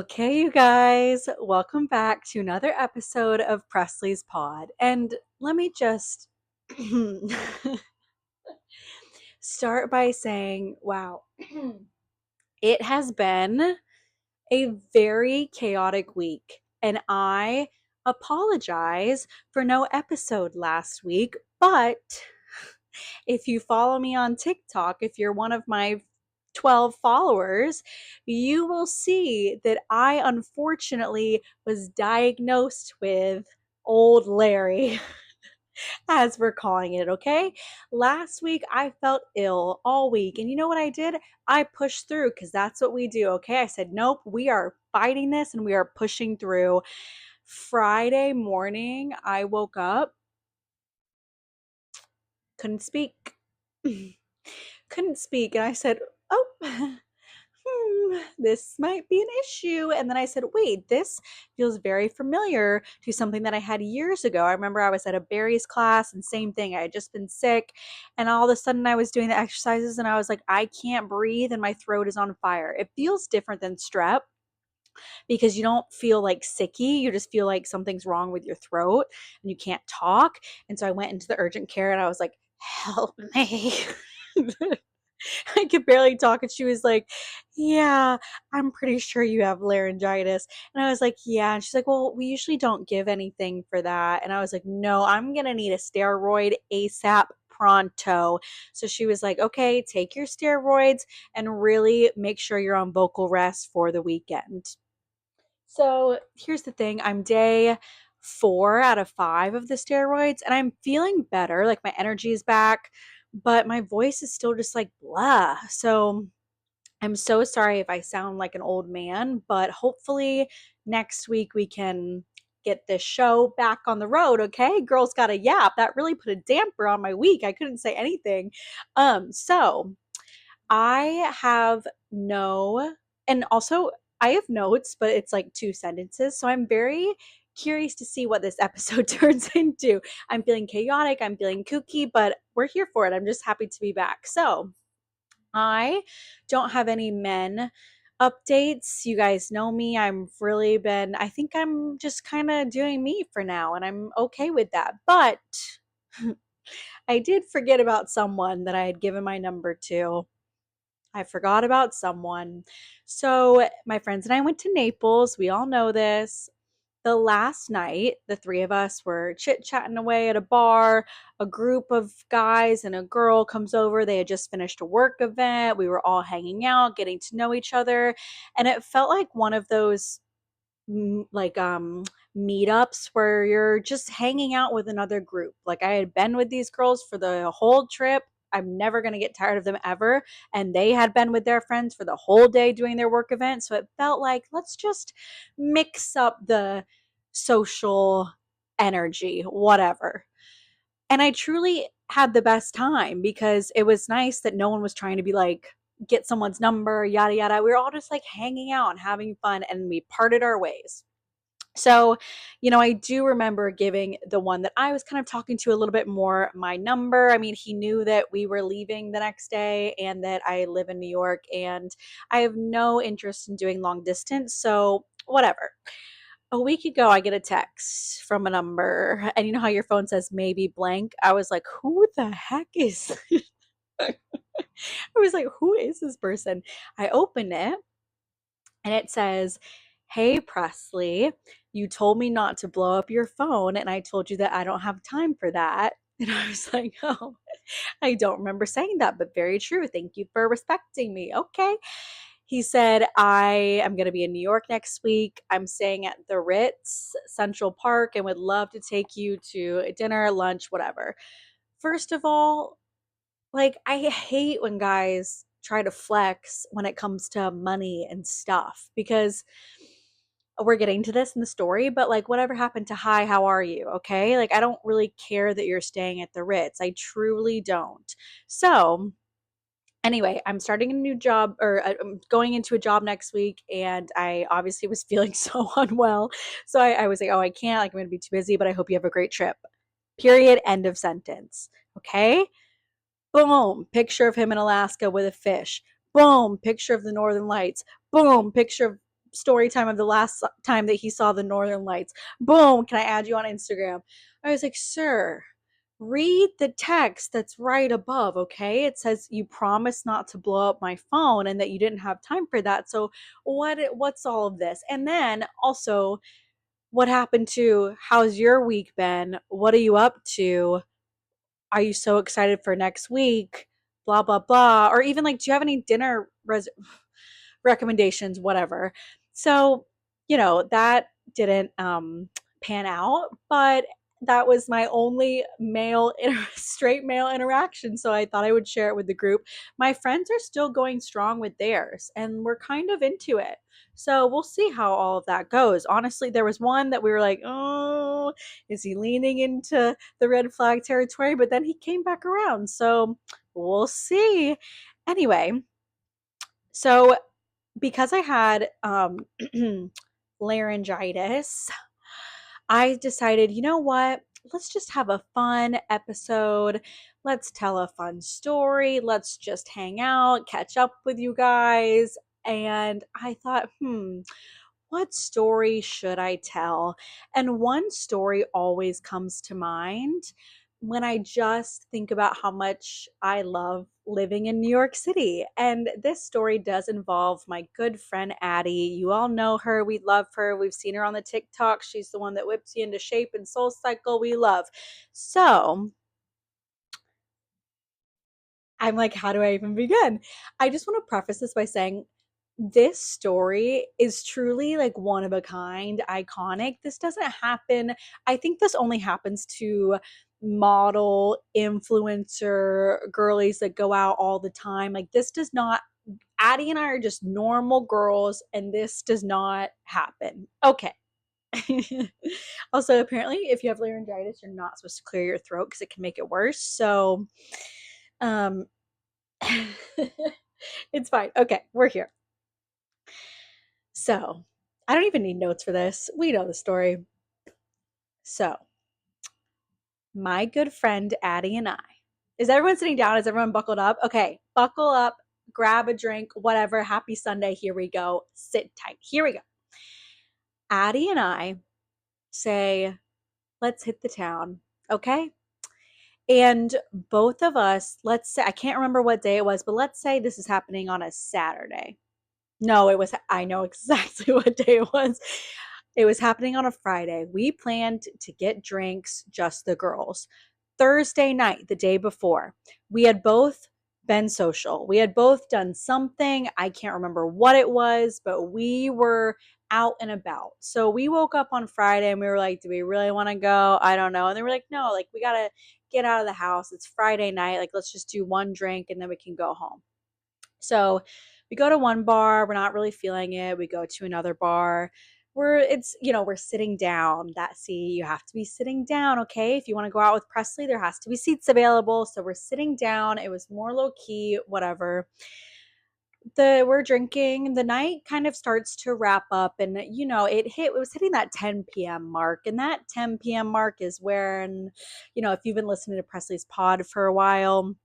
Okay, you guys, welcome back to another episode of Presley's Pod. And let me just start by saying, wow, it has been a very chaotic week. And I apologize for no episode last week. But if you follow me on TikTok, if you're one of my 12 followers, you will see that I unfortunately was diagnosed with old Larry, as we're calling it, okay? Last week, I felt ill all week. And you know what I did? I pushed through because that's what we do, okay? I said, nope, we are fighting this and we are pushing through. Friday morning, I woke up, couldn't speak. Couldn't speak. And I said, oh, this might be an issue. And then I said, wait, this feels very familiar to something that I had years ago. I remember I was at a berries class and same thing. I had just been sick. And all of a sudden I was doing the exercises and I was like, I can't breathe and my throat is on fire. It feels different than strep because you don't feel like sicky. You just feel like something's wrong with your throat and you can't talk. And so I went into the urgent care and I was like, help me. I could barely talk. And she was like, yeah, I'm pretty sure you have laryngitis. And I was like, yeah. And she's like, well, we usually don't give anything for that. And I was like, no, I'm going to need a steroid ASAP pronto. So she was like, okay, take your steroids and really make sure you're on vocal rest for the weekend. So here's the thing, I'm day 4 out of 5 of the steroids, and I'm feeling better. Like my energy is back, but my voice is still just like blah. So I'm so sorry if I sound like an old man, but hopefully next week we can get this show back on the road. Okay, girls got a yap. That really put a damper on my week. I couldn't say anything. So I have no, and also I have notes, but it's like 2 sentences. So I'm very curious to see what this episode turns into. I'm feeling chaotic, I'm feeling kooky, but we're here for it. I'm just happy to be back. So I don't have any men updates. You guys know me. I think I'm just kind of doing me for now, and I'm okay with that. But I did forget about someone that I had given my number to. I forgot about someone. So, my friends and I went to Naples. We all know this. The last night, the three of us were chit chatting away at a bar. A group of guys and a girl comes over. They had just finished a work event. We were all hanging out, getting to know each other. And it felt like one of those like meetups where you're just hanging out with another group. Like I had been with these girls for the whole trip. I'm never going to get tired of them ever. And they had been with their friends for the whole day doing their work event. So it felt like let's just mix up the social energy, whatever. And I truly had the best time because it was nice that no one was trying to be like, get someone's number, yada, yada. We were all just like hanging out and having fun and we parted our ways. So, I do remember giving the one that I was kind of talking to a little bit more my number. I mean, he knew that we were leaving the next day and that I live in New York and I have no interest in doing long distance. So, whatever. A week ago, I get a text from a number, and you know how your phone says maybe blank? I was like, who the heck is I was like, who is this person? I open it and it says, hey, Presley, you told me not to blow up your phone, and I told you that I don't have time for that. And I was like, oh, I don't remember saying that, but very true. Thank you for respecting me. Okay. He said, I am going to be in New York next week. I'm staying at the Ritz Central Park and would love to take you to dinner, lunch, whatever. First of all, like, I hate when guys try to flex when it comes to money and stuff because we're getting to this in the story, but like, whatever happened to hi, how are you? Okay. Like, I don't really care that you're staying at the Ritz. I truly don't. So, anyway, I'm starting a new job or I'm going into a job next week and I obviously was feeling so unwell. So I was like, oh, I can't, like, I'm going to be too busy, but I hope you have a great trip. Period. End of sentence. Okay. Boom. Picture of him in Alaska with a fish. Boom. Picture of the Northern Lights. Boom. Picture of story time of the last time that he saw the Northern Lights. Boom, can I add you on Instagram? I was like, sir, read the text that's right above, okay? It says you promised not to blow up my phone and that you didn't have time for that. So what's all of this? And then also, what happened to how's your week been? What are you up to? Are you so excited for next week? Blah blah blah. Or even like, do you have any dinner recommendations, whatever. So, that didn't pan out, but that was my only straight male interaction. So I thought I would share it with the group. My friends are still going strong with theirs, and we're kind of into it. So we'll see how all of that goes. Honestly, there was one that we were like, oh, is he leaning into the red flag territory? But then he came back around. So we'll see. Anyway, so because I had laryngitis, I decided, you know what? Let's just have a fun episode. Let's tell a fun story. Let's just hang out, catch up with you guys. And I thought, what story should I tell? And one story always comes to mind when I just think about how much I love living in New York City. And this story does involve my good friend Addie. You all know her. We love her. We've seen her on the TikTok. She's the one that whips you into shape and Soul Cycle. We love. So I'm like, how do I even begin? I just want to preface this by saying this story is truly like one of a kind, iconic. This doesn't happen. I think this only happens to model, influencer, girlies that go out all the time. Like, this does not, Addie and I are just normal girls, and this does not happen. Okay. Also, apparently, if you have laryngitis, you're not supposed to clear your throat because it can make it worse. So, um, it's fine. Okay, we're here. So, I don't even need notes for this. We know the story. So, my good friend Addie and I. Is everyone sitting down? Is everyone buckled up? Okay, buckle up, grab a drink, whatever. Happy Sunday. Here we go. Sit tight. Here we go. Addie and I say, let's hit the town. Okay. And both of us, let's say, I can't remember what day it was, but let's say this is happening on a Saturday. No, I know exactly what day it was. It was happening on a Friday. We planned to get drinks, just the girls. Thursday night, the day before, we had both been social. We had both done something. I can't remember what it was, but we were out and about. So we woke up on Friday and we were like, do we really want to go? I don't know. And they were like, no, like, we got to get out of the house. It's Friday night. Like, let's just do one drink and then we can go home. So we go to one bar, we're not really feeling it. We go to another bar. We're sitting down. You have to be sitting down, okay? If you want to go out with Presley, there has to be seats available. So we're sitting down. It was more low key, whatever. We're drinking. The night kind of starts to wrap up, and it was hitting that 10 p.m. mark. And that 10 p.m. mark is when, if you've been listening to Presley's pod for a while,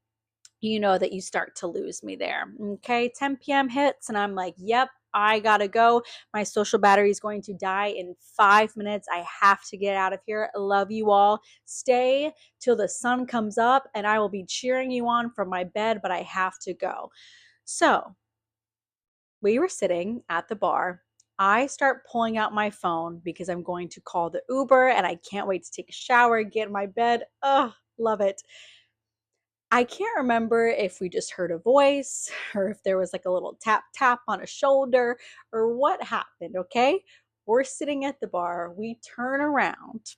you know that you start to lose me there. Okay, 10 p.m. hits, and I'm like, yep, I gotta go. My social battery is going to die in 5 minutes. I have to get out of here. I love you all. Stay till the sun comes up, and I will be cheering you on from my bed, but I have to go. So we were sitting at the bar. I start pulling out my phone because I'm going to call the Uber, and I can't wait to take a shower, get in my bed. Oh, love it. I can't remember if we just heard a voice or if there was like a little tap tap on a shoulder or what happened, okay? We're sitting at the bar. We turn around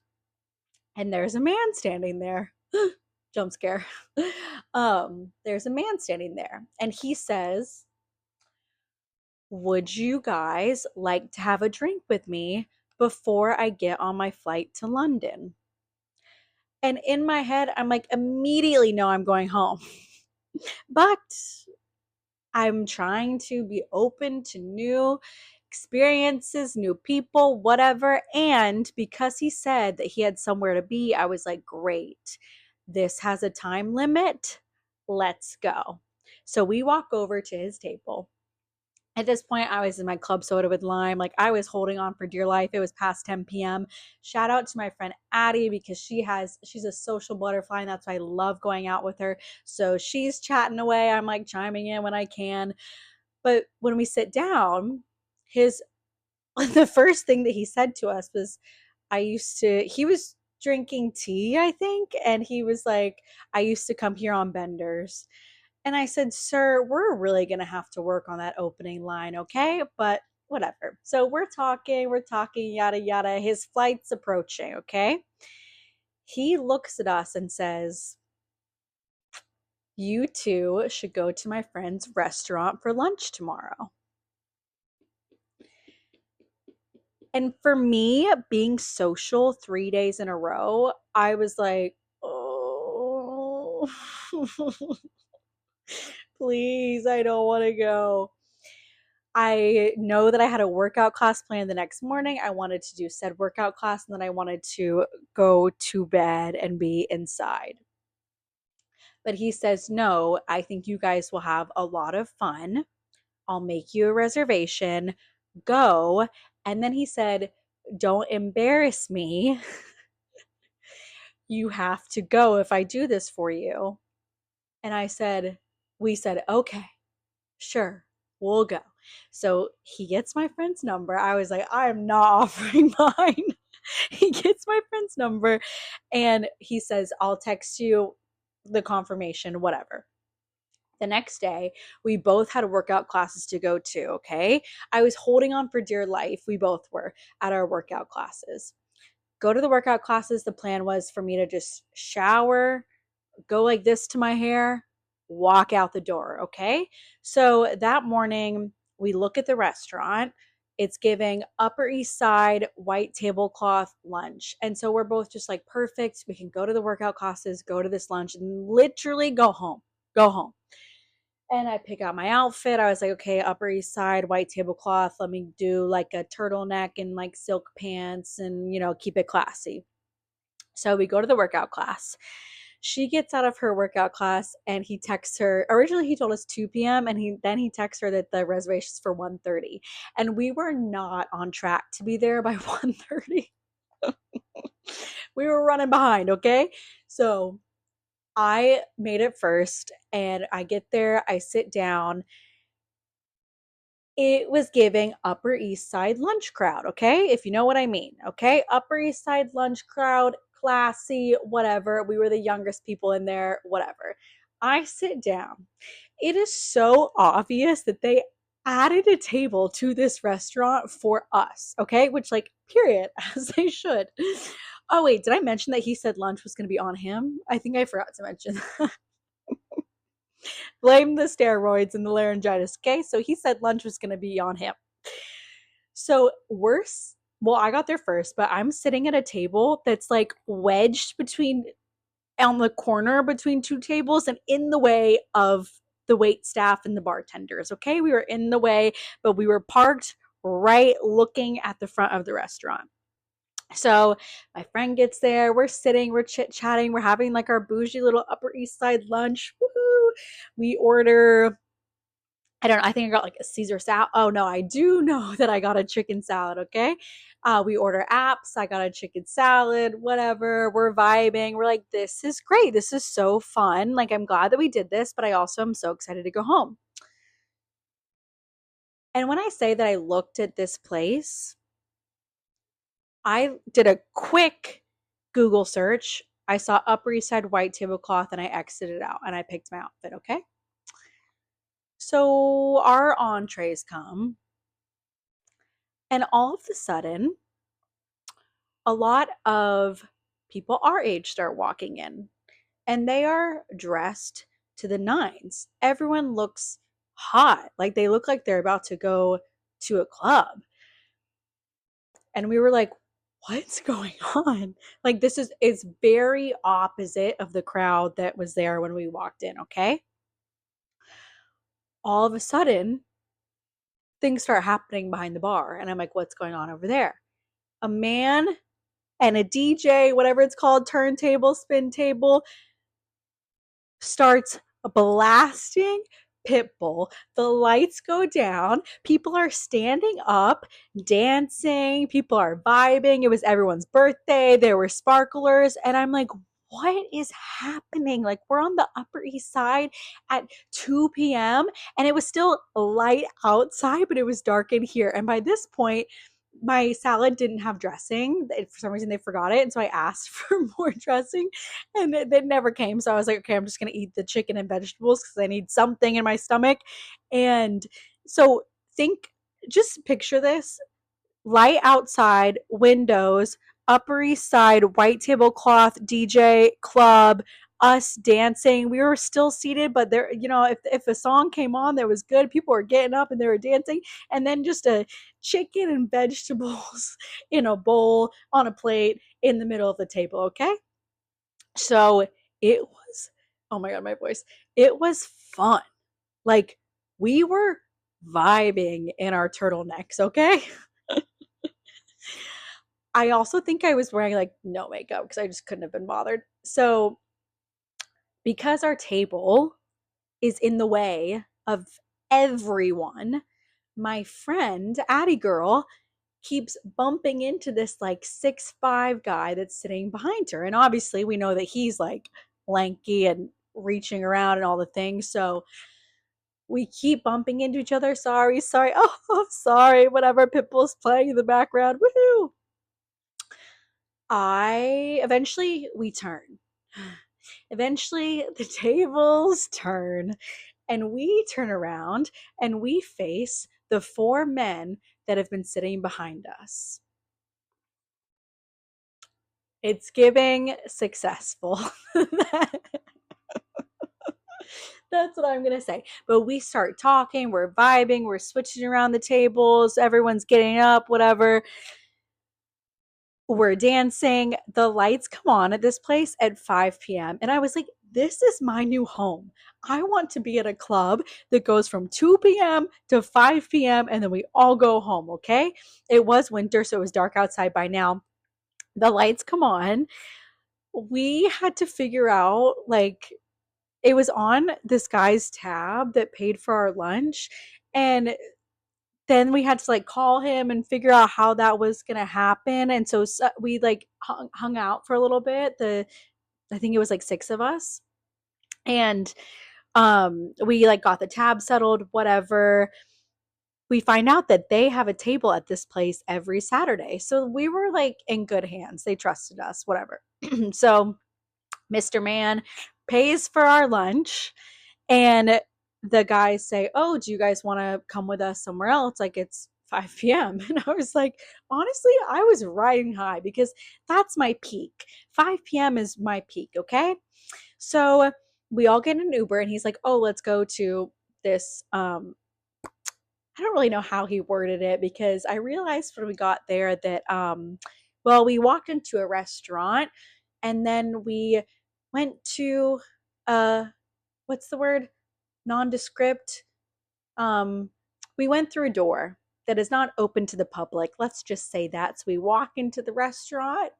and there's a man standing there. Jump scare. There's a man standing there and he says, "Would you guys like to have a drink with me before I get on my flight to London?" And in my head, I'm like, immediately, no, I'm going home. But I'm trying to be open to new experiences, new people, whatever. And because he said that he had somewhere to be, I was like, great. This has a time limit. Let's go. So we walk over to his table. At this point, I was in my club soda with lime. Like I was holding on for dear life. It was past 10 p.m. Shout out to my friend Addie because she's a social butterfly and that's why I love going out with her. So she's chatting away. I'm like chiming in when I can. But when we sit down, his the first thing that he said to us was, he was drinking tea, I think, and he was like, I used to come here on benders. And I said, sir, we're really going to have to work on that opening line, okay? But whatever. So we're talking, yada, yada. His flight's approaching, okay? He looks at us and says, you two should go to my friend's restaurant for lunch tomorrow. And for me, being social 3 days in a row, I was like, oh, please, I don't want to go. I know that I had a workout class planned the next morning. I wanted to do said workout class and then I wanted to go to bed and be inside. But he says, no, I think you guys will have a lot of fun. I'll make you a reservation. Go. And then he said, don't embarrass me. You have to go if I do this for you. And we said, okay, sure, we'll go. So he gets my friend's number. I was like, I am not offering mine. He gets my friend's number and he says, I'll text you the confirmation, whatever. The next day, we both had workout classes to go to, okay? I was holding on for dear life. We both were at our workout classes. Go to the workout classes. The plan was for me to just shower, go like this to my hair, walk out the door, okay? So that morning, we look at the restaurant. It's giving Upper East Side white tablecloth lunch. And so we're both just like, perfect. We can go to the workout classes, go to this lunch, and literally go home. Go home. And I pick out my outfit. I was like, okay, Upper East Side, white tablecloth. Let me do like a turtleneck and like silk pants and, keep it classy. So we go to the workout class. She gets out of her workout class and he texts her. Originally he told us 2 p.m. and he texts her that the reservation's for 1:30. And we were not on track to be there by 1:30. We were running behind, okay? So I made it first and I get there, I sit down. It was giving Upper East Side lunch crowd, okay? If you know what I mean, okay? Upper East Side lunch crowd, classy, whatever. We were the youngest people in there, whatever. I sit down. It is so obvious that they added a table to this restaurant for us, okay? Which, like, period, as they should. Oh, wait, did I mention that he said lunch was going to be on him? I think I forgot to mention that. Blame the steroids and the laryngitis. Okay, so he said lunch was going to be on him. So worse. Well, I got there first, but I'm sitting at a table that's like wedged on the corner between two tables and in the way of the wait staff and the bartenders. Okay, we were in the way, but we were parked right looking at the front of the restaurant. So my friend gets there, we're sitting, we're chit-chatting, we're having like our bougie little Upper East Side lunch. Woohoo! We order, I don't know, I think I got like a Caesar salad. Oh no, I do know that I got a chicken salad, okay? We order apps, I got a chicken salad, whatever. We're vibing. We're like, this is great. This is so fun. Like, I'm glad that we did this, but I also am so excited to go home. And when I say that I looked at this place, I did a quick Google search. I saw Upper East Side white tablecloth and I exited out and I picked my outfit, okay? So our entrees come, and all of a sudden, a lot of people our age start walking in, and they are dressed to the nines. Everyone looks hot, like they look like they're about to go to a club. And we were like, what's going on? Like, this is very opposite of the crowd that was there when we walked in, okay? All of a sudden, things start happening behind the bar. And I'm like, what's going on over there? A man and a DJ, whatever it's called, turntable, spin table, starts blasting Pitbull. The lights go down. People are standing up, dancing. People are vibing. It was everyone's birthday. There were sparklers. And I'm like, what is happening? Like, we're on the Upper East Side at 2 p.m. and it was still light outside, but it was dark in here. And by this point, my salad didn't have dressing. For some reason, they forgot it. And so I asked for more dressing and it never came. So I was like, okay, I'm just going to eat the chicken and vegetables because I need something in my stomach. And so just picture this: light outside, windows, Upper East Side, white tablecloth, DJ, club, us dancing. We were still seated, but there, if a song came on that was good, people were getting up and they were dancing. And then just a chicken and vegetables in a bowl on a plate in the middle of the table. Okay. So it was, oh my God, my voice. It was fun. Like, we were vibing in our turtlenecks. Okay. I also think I was wearing like no makeup because I just couldn't have been bothered. So, because our table is in the way of everyone, my friend, Addie girl, keeps bumping into this like 6'5" guy that's sitting behind her. And obviously, we know that he's like lanky and reaching around and all the things. So, we keep bumping into each other. Sorry, sorry. Oh, sorry. Whatever. Pitbull's playing in the background. Woohoo. We turn. Eventually, the tables turn and we turn around and we face the four men that have been sitting behind us. It's giving successful. That's what I'm going to say. But we start talking, we're vibing, we're switching around the tables, everyone's getting up, whatever. We're dancing. The lights come on at this place at 5 p.m. And I was like, this is my new home. I want to be at a club that goes from 2 p.m. to 5 p.m. and then we all go home, okay? It was winter, so it was dark outside by now. The lights come on. We had to figure out, like, it was on this guy's tab that paid for our lunch. And then we had to like call him and figure out how that was going to happen. And so we like hung out for a little bit. I think it was like 6 of us. And we like got the tab settled, whatever. We find out that they have a table at this place every Saturday. So we were like in good hands. They trusted us, whatever. So Mr. Man pays for our lunch. And the guys say, oh, do you guys want to come with us somewhere else? Like, it's 5 p.m. And I was like, honestly, I was riding high because that's my peak. 5 p.m. is my peak. Okay. So we all get an Uber and he's like, oh, let's go to this. I don't really know how he worded it because I realized when we got there that, well, we walked into a restaurant and then we went to, what's the word? Nondescript. Um, we went through a door that is not open to the public. Let's just say that. So we walk into the restaurant.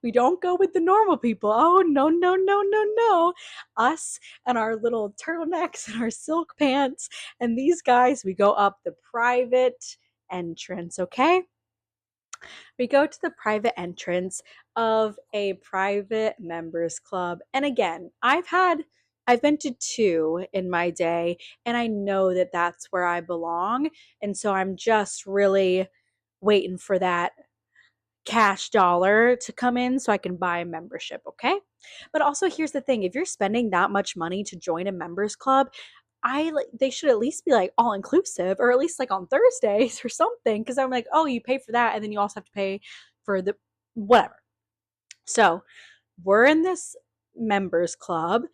We don't go with the normal people. Oh, no, no, no, no, no. Us and our little turtlenecks and our silk pants. And these guys, we go up the private entrance, okay? We go to the private entrance of a private members club. And again, I've been to 2 in my day, and I know that that's where I belong. And so I'm just really waiting for that cash dollar to come in so I can buy a membership, okay? But also, here's the thing: if you're spending that much money to join a members club, they should at least be like all inclusive, or at least like on Thursdays or something, because I'm like, oh, you pay for that and then you also have to pay for the whatever. So we're in this members club.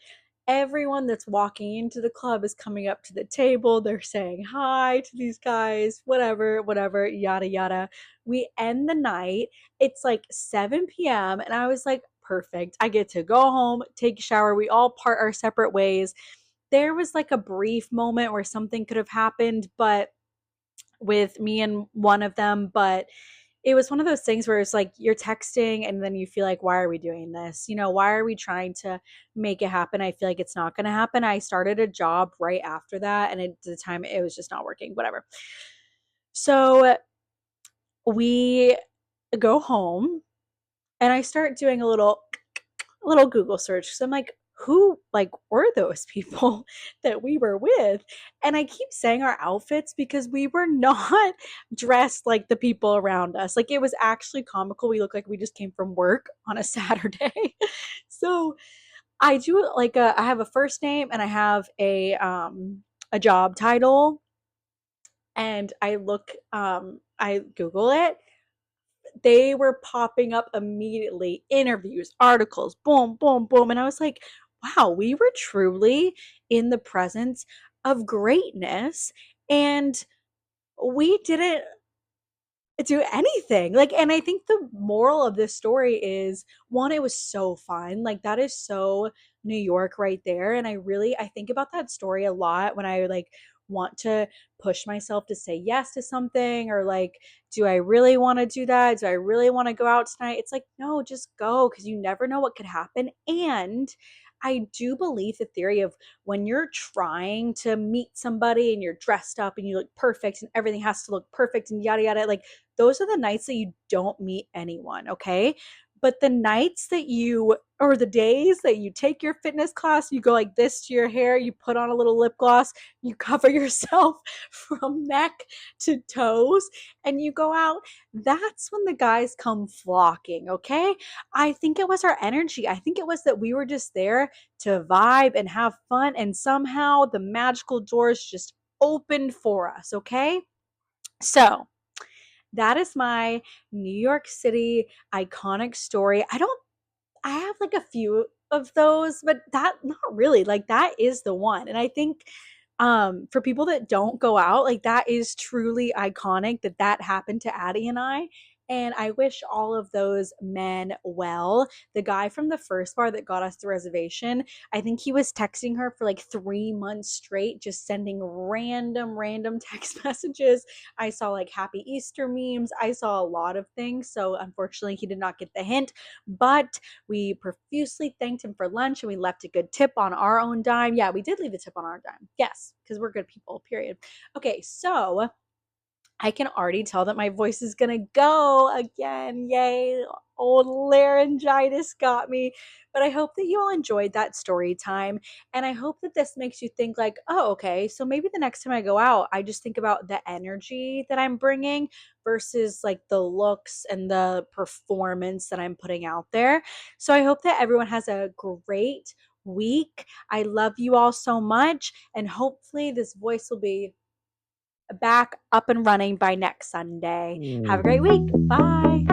Everyone that's walking into the club is coming up to the table. They're saying hi to these guys, whatever, yada yada. We end the night. It's like 7 p.m. and I was like, perfect. I get to go home, take a shower. We all part our separate ways. There was like a brief moment where something could have happened, but with me and one of them, but it was one of those things where it's like you're texting and then you feel like, why are we doing this? Why are we trying to make it happen? I feel like it's not going to happen. I started a job right after that, and at the time it was just not working, whatever. So we go home and I start doing a little Google search. So I'm like, who like were those people that we were with? And I keep saying our outfits because we were not dressed like the people around us. Like, it was actually comical. We looked like we just came from work on a Saturday. So I do like I have a first name and I have a job title, and I Google it. They were popping up immediately. Interviews, articles, boom, boom, boom. And I was like, wow, we were truly in the presence of greatness. And we didn't do anything. Like, and I think the moral of this story is, one, it was so fun. Like, that is so New York right there. And I think about that story a lot when I like want to push myself to say yes to something, or like, do I really want to do that? Do I really want to go out tonight? It's like, no, just go, because you never know what could happen. And I do believe the theory of, when you're trying to meet somebody and you're dressed up and you look perfect and everything has to look perfect and yada yada, like, those are the nights that you don't meet anyone, okay? But the nights that you, or the days that you take your fitness class, you go like this to your hair, you put on a little lip gloss, you cover yourself from neck to toes, and you go out, that's when the guys come flocking, okay? I think it was our energy. I think it was that we were just there to vibe and have fun, and somehow the magical doors just opened for us, okay? So, that is my New York City iconic story. I have like a few of those, but that, not really. Like, that is the one. And I think for people that don't go out, like, that is truly iconic that that happened to Addie and I. And I wish all of those men well. The guy from the first bar that got us the reservation, I think he was texting her for like 3 months straight, just sending random text messages. I saw like happy Easter memes. I saw a lot of things. So unfortunately, he did not get the hint, but we profusely thanked him for lunch and we left a good tip on our own dime. Yeah, we did leave a tip on our dime. Yes, because we're good people, period. Okay, so I can already tell that my voice is going to go again. Yay. Old laryngitis got me. But I hope that you all enjoyed that story time. And I hope that this makes you think like, oh, okay, so maybe the next time I go out, I just think about the energy that I'm bringing versus like the looks and the performance that I'm putting out there. So I hope that everyone has a great week. I love you all so much. And hopefully this voice will be back up and running by next Sunday. Have a great week. Bye.